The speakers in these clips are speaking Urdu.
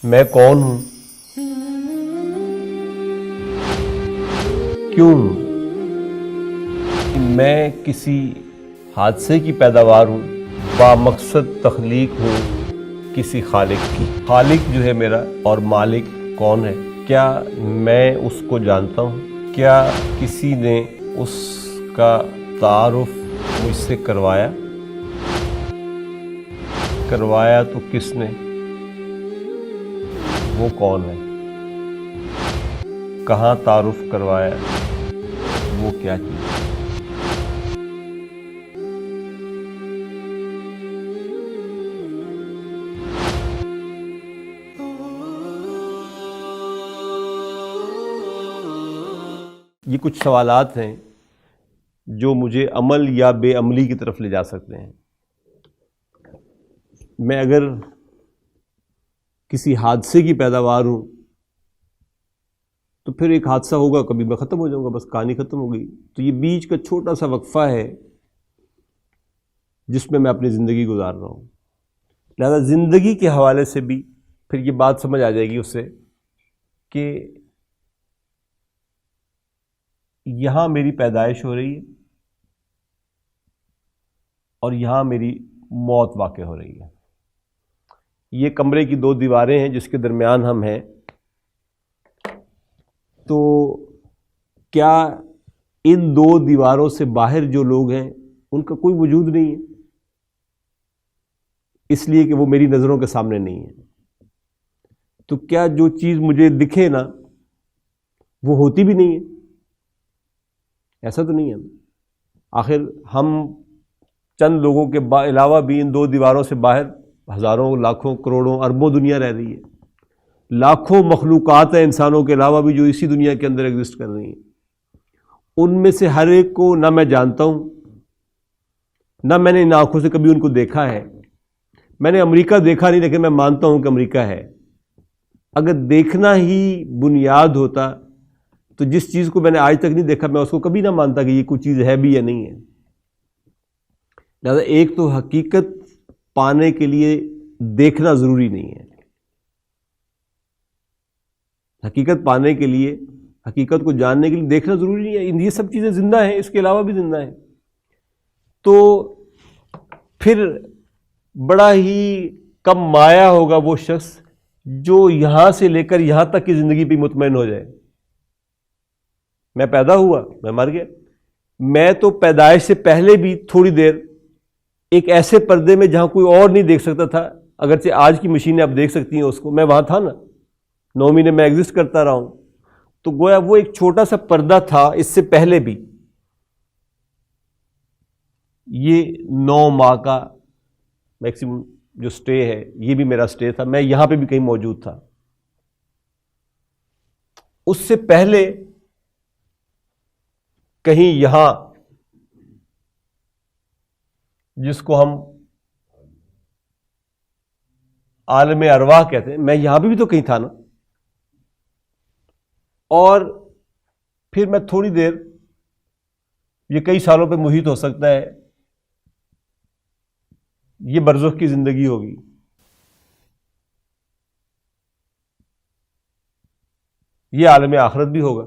میں کون ہوں، کیوں ہوں؟ میں کسی حادثے کی پیداوار ہوں، بامقصد تخلیق ہوں کسی خالق کی۔ خالق جو ہے میرا اور مالک کون ہے؟ کیا میں اس کو جانتا ہوں؟ کیا کسی نے اس کا تعارف مجھ سے کروایا تو کس نے؟ وہ کون ہے؟ کہاں تعارف کروایا؟ وہ کیا چیز؟ یہ کچھ سوالات ہیں جو مجھے عمل یا بے عملی کی طرف لے جا سکتے ہیں۔ میں اگر کسی حادثے کی پیداوار ہوں تو پھر ایک حادثہ ہوگا، کبھی میں ختم ہو جاؤں گا، بس کہانی ختم ہو گئی۔ تو یہ بیچ کا چھوٹا سا وقفہ ہے جس میں اپنی زندگی گزار رہا ہوں۔ لہذا زندگی کے حوالے سے بھی پھر یہ بات سمجھ آ جائے گی اس سے کہ یہاں میری پیدائش ہو رہی ہے اور یہاں میری موت واقع ہو رہی ہے۔ یہ کمرے کی 2 دیواریں ہیں جس کے درمیان ہم ہیں، تو کیا ان 2 دیواروں سے باہر جو لوگ ہیں ان کا کوئی وجود نہیں ہے؟ اس لیے کہ وہ میری نظروں کے سامنے نہیں ہے۔ تو کیا جو چیز مجھے دکھے نا وہ ہوتی بھی نہیں ہے؟ ایسا تو نہیں ہے۔ آخر ہم چند لوگوں کے علاوہ بھی ان 2 دیواروں سے باہر ہزاروں، لاکھوں، کروڑوں، اربوں دنیا رہ رہی ہے۔ لاکھوں مخلوقات ہیں انسانوں کے علاوہ بھی جو اسی دنیا کے اندر ایگزسٹ کر رہی ہیں۔ ان میں سے ہر ایک کو نہ میں جانتا ہوں، نہ میں نے ان آنکھوں سے کبھی ان کو دیکھا ہے۔ میں نے امریکہ دیکھا نہیں، لیکن میں مانتا ہوں کہ امریکہ ہے۔ اگر دیکھنا ہی بنیاد ہوتا تو جس چیز کو میں نے آج تک نہیں دیکھا میں اس کو کبھی نہ مانتا کہ یہ کوئی چیز ہے بھی یا نہیں ہے۔ لہذا ایک تو حقیقت پانے کے لیے دیکھنا ضروری نہیں ہے۔ حقیقت پانے کے لیے، حقیقت کو جاننے کے لیے دیکھنا ضروری نہیں ہے۔ یہ سب چیزیں زندہ ہیں، اس کے علاوہ بھی زندہ ہیں۔ تو پھر بڑا ہی کم مایا ہوگا وہ شخص جو یہاں سے لے کر یہاں تک کی زندگی پہ مطمئن ہو جائے۔ میں پیدا ہوا، میں مر گیا۔ میں تو پیدائش سے پہلے بھی تھوڑی دیر ایک ایسے پردے میں جہاں کوئی اور نہیں دیکھ سکتا تھا، اگرچہ آج کی مشینیں آپ دیکھ سکتی ہیں اس کو، میں وہاں تھا نا، 9 مہینے میں ایگزسٹ کرتا رہا ہوں۔ تو گویا وہ ایک چھوٹا سا پردہ تھا اس سے پہلے بھی۔ یہ 9 ماہ کا میکسیمم جو سٹے ہے، یہ بھی میرا سٹے تھا، میں یہاں پہ بھی کہیں موجود تھا۔ اس سے پہلے کہیں یہاں، جس کو ہم عالم ارواح کہتے ہیں، میں یہاں پہ بھی تو کہیں تھا نا۔ اور پھر میں تھوڑی دیر، یہ کئی سالوں پہ محیط ہو سکتا ہے، یہ برزخ کی زندگی ہوگی۔ یہ عالم آخرت بھی ہوگا۔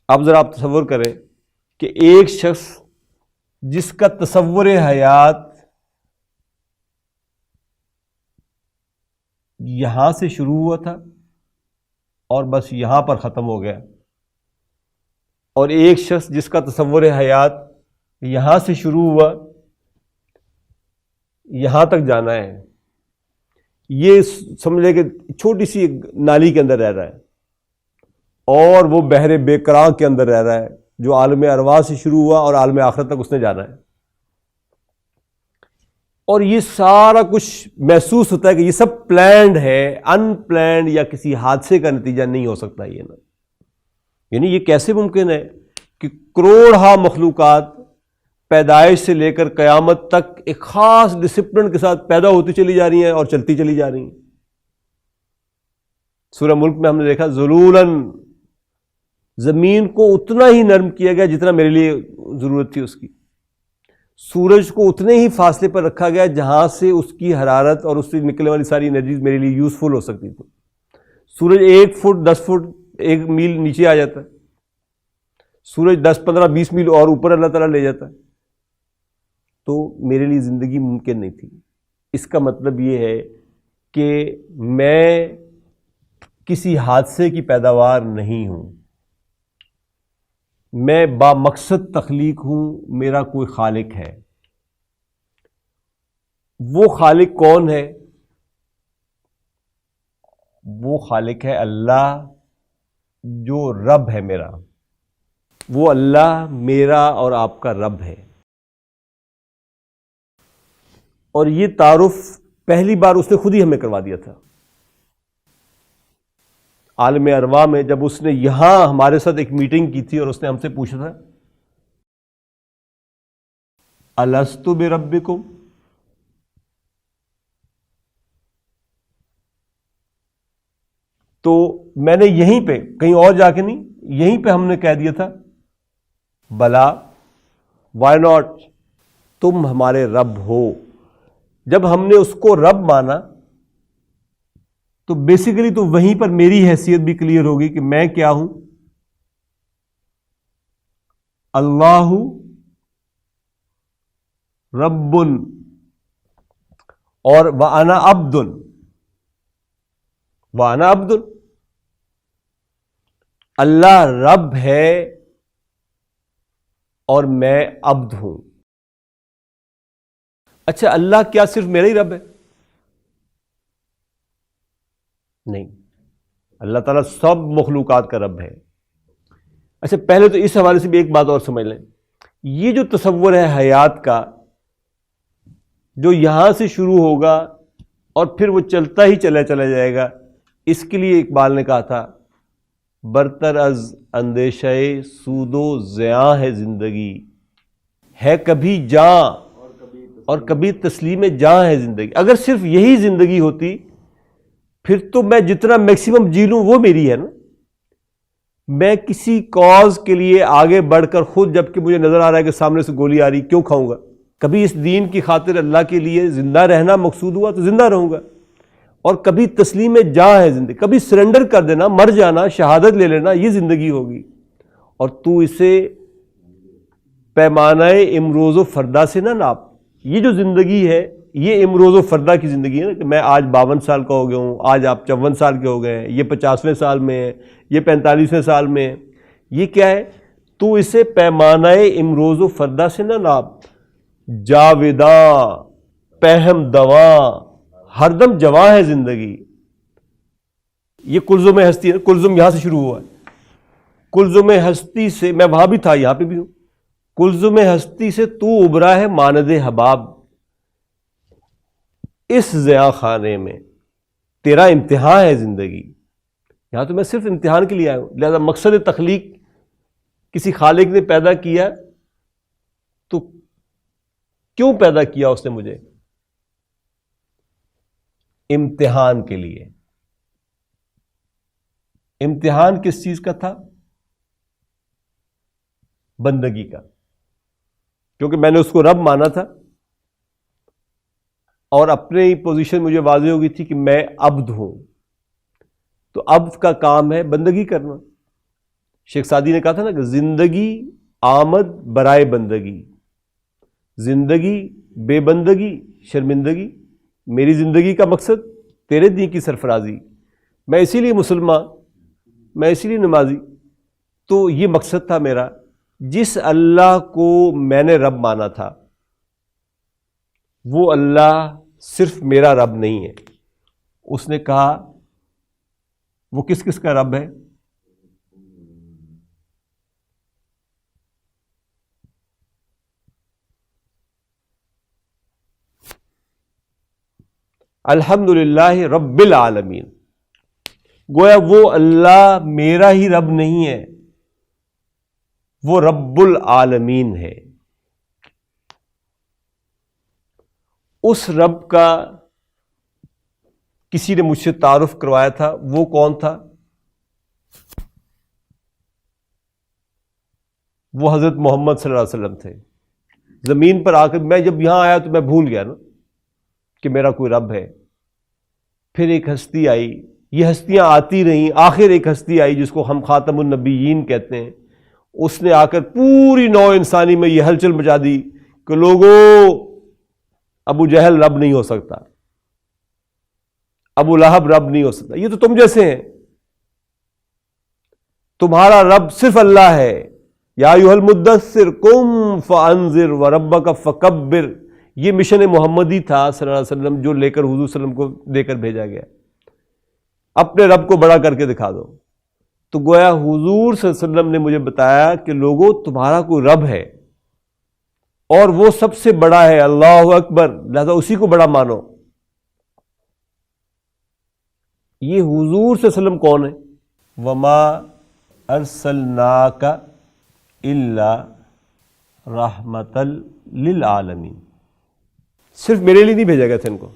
اب ذرا آپ تصور کریں کہ ایک شخص جس کا تصور حیات یہاں سے شروع ہوا تھا اور بس یہاں پر ختم ہو گیا، اور ایک شخص جس کا تصور حیات یہاں سے شروع ہوا، یہاں تک جانا ہے، یہ سمجھ لے کہ چھوٹی سی نالی کے اندر رہ رہا ہے، اور وہ بحر بے کراں کے اندر رہ رہا ہے جو عالم ارواح سے شروع ہوا اور عالم آخرت تک اس نے جانا ہے۔ اور یہ سارا کچھ محسوس ہوتا ہے کہ یہ سب پلانڈ ہے، ان پلانڈ یا کسی حادثے کا نتیجہ نہیں ہو سکتا یہ نا۔ یعنی یہ کیسے ممکن ہے کہ کروڑ مخلوقات پیدائش سے لے کر قیامت تک ایک خاص ڈسپلن کے ساتھ پیدا ہوتی چلی جا رہی ہیں اور چلتی چلی جا رہی ہیں۔ سورہ ملک میں ہم نے دیکھا ذلولاً، زمین کو اتنا ہی نرم کیا گیا جتنا میرے لیے ضرورت تھی اس کی۔ سورج کو اتنے ہی فاصلے پر رکھا گیا جہاں سے اس کی حرارت اور اس سے نکلنے والی ساری انرجیز میرے لیے یوزفل ہو سکتی تھی. سورج 1 فٹ 10 فٹ 1 میل نیچے آ جاتا ہے, سورج 10 15 20 میل اور اوپر اللہ تعالیٰ لے جاتا ہے, تو میرے لیے زندگی ممکن نہیں تھی. اس کا مطلب یہ ہے کہ میں کسی حادثے کی پیداوار نہیں ہوں, میں با مقصد تخلیق ہوں, میرا کوئی خالق ہے. وہ خالق کون ہے؟ وہ خالق ہے اللہ جو رب ہے میرا. وہ اللہ میرا اور آپ کا رب ہے. اور یہ تعارف پہلی بار اس نے خود ہی ہمیں کروا دیا تھا عالم ارواح میں, جب اس نے یہاں ہمارے ساتھ ایک میٹنگ کی تھی اور اس نے ہم سے پوچھا تھا الست بربکم, تو میں نے یہیں پہ, کہیں اور جا کے نہیں, یہیں پہ ہم نے کہہ دیا تھا بلا, وائی ناٹ, تم ہمارے رب ہو. جب ہم نے اس کو رب مانا تو بیسیکلی تو وہیں پر میری حیثیت بھی کلیئر ہوگی کہ میں کیا ہوں. اللہ رب اور وانا عبد, وانا عبد, اللہ رب ہے اور میں عبد ہوں. اچھا, اللہ کیا صرف میرا ہی رب ہے؟ نہیں, اللہ تعالیٰ سب مخلوقات کا رب ہے. اچھا, پہلے تو اس حوالے سے بھی ایک بات اور سمجھ لیں. یہ جو تصور ہے حیات کا, جو یہاں سے شروع ہوگا اور پھر وہ چلتا ہی چلا جائے گا, اس کے لیے اقبال نے کہا تھا برتر از اندیشہ سود و زیاں ہے زندگی, ہے کبھی جاں اور کبھی تسلیم جاں ہے زندگی. اگر صرف یہی زندگی ہوتی پھر تو میں جتنا میکسیمم جی لوں وہ میری ہے نا. میں کسی کاز کے لیے آگے بڑھ کر خود, جبکہ مجھے نظر آ رہا ہے کہ سامنے سے گولی آ رہی, کیوں کھاؤں گا؟ کبھی اس دین کی خاطر اللہ کے لیے زندہ رہنا مقصود ہوا تو زندہ رہوں گا, اور کبھی تسلیم جاں ہے زندگی, کبھی سرنڈر کر دینا, مر جانا, شہادت لے لینا, یہ زندگی ہوگی. اور تو اسے پیمانہ امروز و فردا سے نہ ناپ. یہ جو زندگی ہے یہ امروز و فردا کی زندگی ہے نا, کہ میں آج 52 سال کا ہو گیا ہوں, آج آپ 54 سال کے ہو گئے ہیں, یہ 50ویں سال میں ہے, یہ 45ویں سال میں ہے. یہ کیا ہے؟ تو اسے پیمانہ امروز و فردا سے نہ ناپ. جاویداں پہم دواں ہر دم جواں ہے زندگی. یہ کلزم ہستی ہے, کلزم یہاں سے شروع ہوا ہے. کلزم ہستی سے, میں وہاں بھی تھا یہاں پہ بھی ہوں, کلزم ہستی سے تو ابھرا ہے ماند حباب. اس زیاں خانے میں تیرا امتحان ہے زندگی. یہاں تو میں صرف امتحان کے لیے آیا ہوں. لہذا مقصد تخلیق کسی خالق نے پیدا کیا تو کیوں پیدا کیا اس نے مجھے؟ امتحان کے لیے. امتحان کس چیز کا تھا؟ بندگی کا. کیونکہ میں نے اس کو رب مانا تھا اور اپنے ہی پوزیشن مجھے واضح ہو گئی تھی کہ میں عبد ہوں. تو عبد کا کام ہے بندگی کرنا. شیخ سعدی نے کہا تھا نا کہ زندگی آمد برائے بندگی, زندگی بے بندگی شرمندگی. میری زندگی کا مقصد تیرے دین کی سرفرازی. میں اسی لیے مسلمان, میں اسی لیے نمازی. تو یہ مقصد تھا میرا. جس اللہ کو میں نے رب مانا تھا وہ اللہ صرف میرا رب نہیں ہے. اس نے کہا وہ کس کس کا رب ہے؟ الحمدللہ رب العالمین. گویا وہ اللہ میرا ہی رب نہیں ہے, وہ رب العالمین ہے. اس رب کا کسی نے مجھ سے تعارف کروایا تھا. وہ کون تھا؟ وہ حضرت محمد صلی اللہ علیہ وسلم تھے. زمین پر آ کر میں جب یہاں آیا تو میں بھول گیا نا کہ میرا کوئی رب ہے. پھر ایک ہستی آئی، یہ ہستیاں آتی رہیں، آخر ایک ہستی آئی جس کو ہم خاتم النبیین کہتے ہیں. اس نے آ کر پوری نوع انسانی میں یہ ہلچل مچا دی کہ لوگوں، ابو جہل رب نہیں ہو سکتا، ابو لہب رب نہیں ہو سکتا، یہ تو تم جیسے ہیں، تمہارا رب صرف اللہ ہے. یا ایھا المدثر قم فانذر وربک فکبر، یہ مشن محمدی تھا صلی اللہ علیہ وسلم جو لے کر حضور صلی اللہ علیہ وسلم کو دے کر بھیجا گیا. اپنے رب کو بڑا کر کے دکھا دو. تو گویا حضور صلی اللہ علیہ وسلم نے مجھے بتایا کہ لوگوں تمہارا کوئی رب ہے اور وہ سب سے بڑا ہے، اللہ اکبر، لہذا اسی کو بڑا مانو. یہ حضور صلی اللہ علیہ وسلم کون ہے؟ وما ارسلناک الا رحمت للعالمین، صرف میرے لیے نہیں بھیجا گیا تھا ان کو.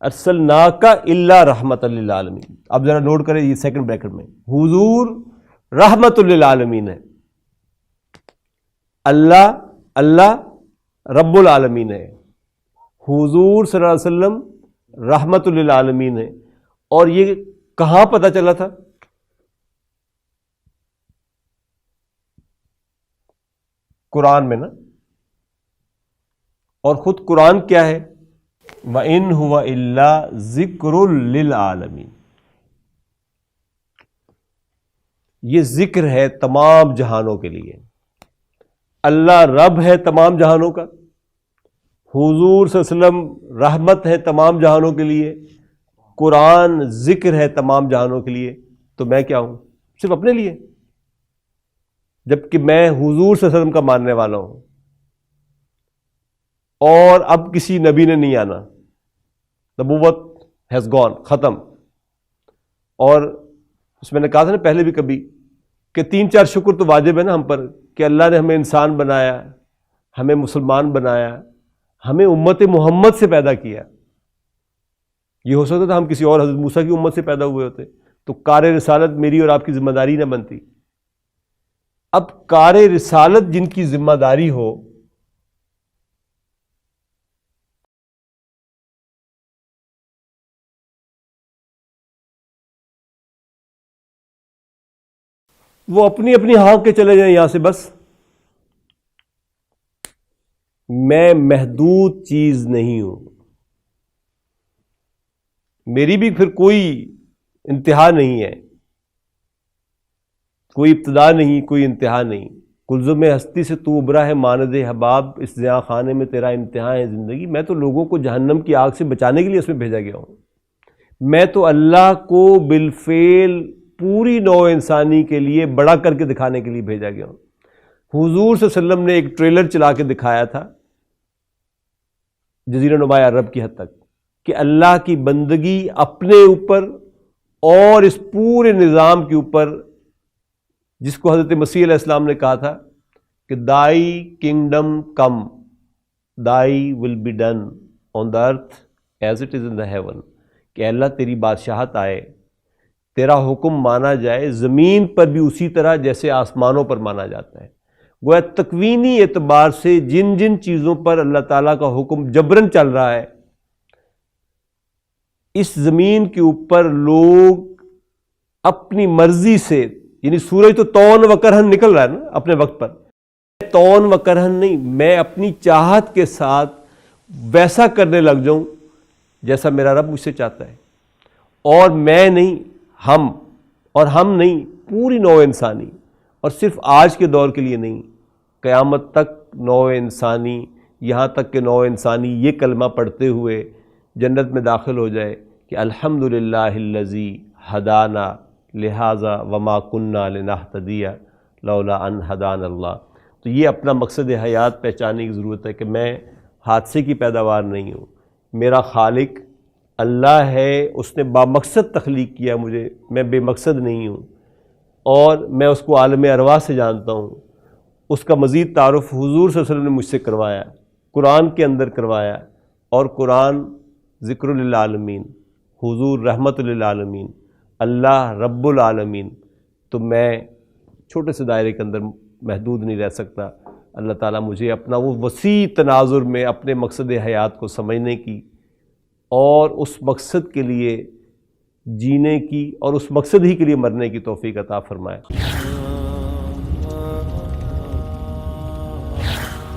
ارسلناک الا رحمت للعالمین. اب ذرا نوٹ کریں یہ سیکنڈ بریکٹ میں، حضور رحمت للعالمین ہے. اللہ رب العالمین ہے، حضور صلی اللہ علیہ وسلم رحمت للعالمین ہے. اور یہ کہاں پتہ چلا تھا؟ قرآن میں نا. اور خود قرآن کیا ہے؟ وَإِنْ هُوَ إِلَّا ذِكْرٌ لِّلْعَالَمِينَ. یہ ذکر ہے تمام جہانوں کے لیے. اللہ رب ہے تمام جہانوں کا، حضور صلی اللہ علیہ وسلم رحمت ہے تمام جہانوں کے لیے، قرآن ذکر ہے تمام جہانوں کے لیے. تو میں کیا ہوں؟ صرف اپنے لیے، جبکہ میں حضور صلی اللہ علیہ وسلم کا ماننے والا ہوں. اور اب کسی نبی نے نہیں آنا، نبوت ہیز گون، ختم. اور اس میں نے کہا تھا نا پہلے بھی کبھی کہ 3-4 شکر تو واجب ہے نا ہم پر، کہ اللہ نے ہمیں انسان بنایا، ہمیں مسلمان بنایا، ہمیں امت محمد سے پیدا کیا. یہ ہو سکتا تھا ہم کسی اور حضرت موسیٰ کی امت سے پیدا ہوئے ہوتے تو کار رسالت میری اور آپ کی ذمہ داری نہ بنتی. اب کار رسالت جن کی ذمہ داری ہو، وہ اپنی اپنی ہانک کے چلے جائیں یہاں سے. بس میں محدود چیز نہیں ہوں، میری بھی پھر کوئی انتہا نہیں ہے، کوئی ابتدا نہیں، کوئی انتہا نہیں. کلزم ہستی سے تو ابرا ہے ماند حباب، اس زیاں خانے میں تیرا امتحان ہے زندگی. میں تو لوگوں کو جہنم کی آگ سے بچانے کے لیے اس میں بھیجا گیا ہوں. میں تو اللہ کو بالفعل پوری نوع انسانی کے لیے بڑا کر کے دکھانے کے لیے بھیجا گیا ہوں. حضور صلی اللہ علیہ وسلم نے ایک ٹریلر چلا کے دکھایا تھا جزیرہ نما عرب کی حد تک کہ اللہ کی بندگی اپنے اوپر اور اس پورے نظام کے اوپر، جس کو حضرت مسیح علیہ السلام نے کہا تھا کہ دائی kingdom come, thy will be done on the earth as it is in the heaven, کہ اللہ تیری بادشاہت آئے، تیرا حکم مانا جائے زمین پر بھی اسی طرح جیسے آسمانوں پر مانا جاتا ہے. گویا تکوینی اعتبار سے جن جن چیزوں پر اللہ تعالیٰ کا حکم جبرن چل رہا ہے، اس زمین کے اوپر لوگ اپنی مرضی سے، یعنی سورج تو تون و کرہن نکل رہا ہے نا اپنے وقت پر، تون و کرہن نہیں، میں اپنی چاہت کے ساتھ ویسا کرنے لگ جاؤں جیسا میرا رب مجھ سے چاہتا ہے. اور میں نہیں، ہم، اور ہم نہیں، پوری نوع انسانی، اور صرف آج کے دور کے لیے نہیں، قیامت تک نوع انسانی، یہاں تک کہ نوع انسانی یہ کلمہ پڑھتے ہوئے جنت میں داخل ہو جائے کہ الحمدللہ الذی ہدانا لہذا وما کننا لنہتدی لولا ان ہدانا اللہ. تو یہ اپنا مقصد حیات پہچاننے کی ضرورت ہے کہ میں حادثے کی پیداوار نہیں ہوں، میرا خالق اللہ ہے، اس نے بامقصد تخلیق کیا مجھے، میں بے مقصد نہیں ہوں. اور میں اس کو عالم ارواح سے جانتا ہوں. اس کا مزید تعارف حضور صلی اللہ علیہ وسلم نے مجھ سے کروایا، قرآن کے اندر کروایا. اور قرآن ذکر للعالمین، حضور رحمت للعالمین، اللہ رب العالمین. تو میں چھوٹے سے دائرے کے اندر محدود نہیں رہ سکتا. اللہ تعالیٰ مجھے اپنا وہ وسیع تناظر میں اپنے مقصد حیات کو سمجھنے کی اور اس مقصد کے لیے جینے کی اور اس مقصد ہی کے لیے مرنے کی توفیق عطا فرمائے۔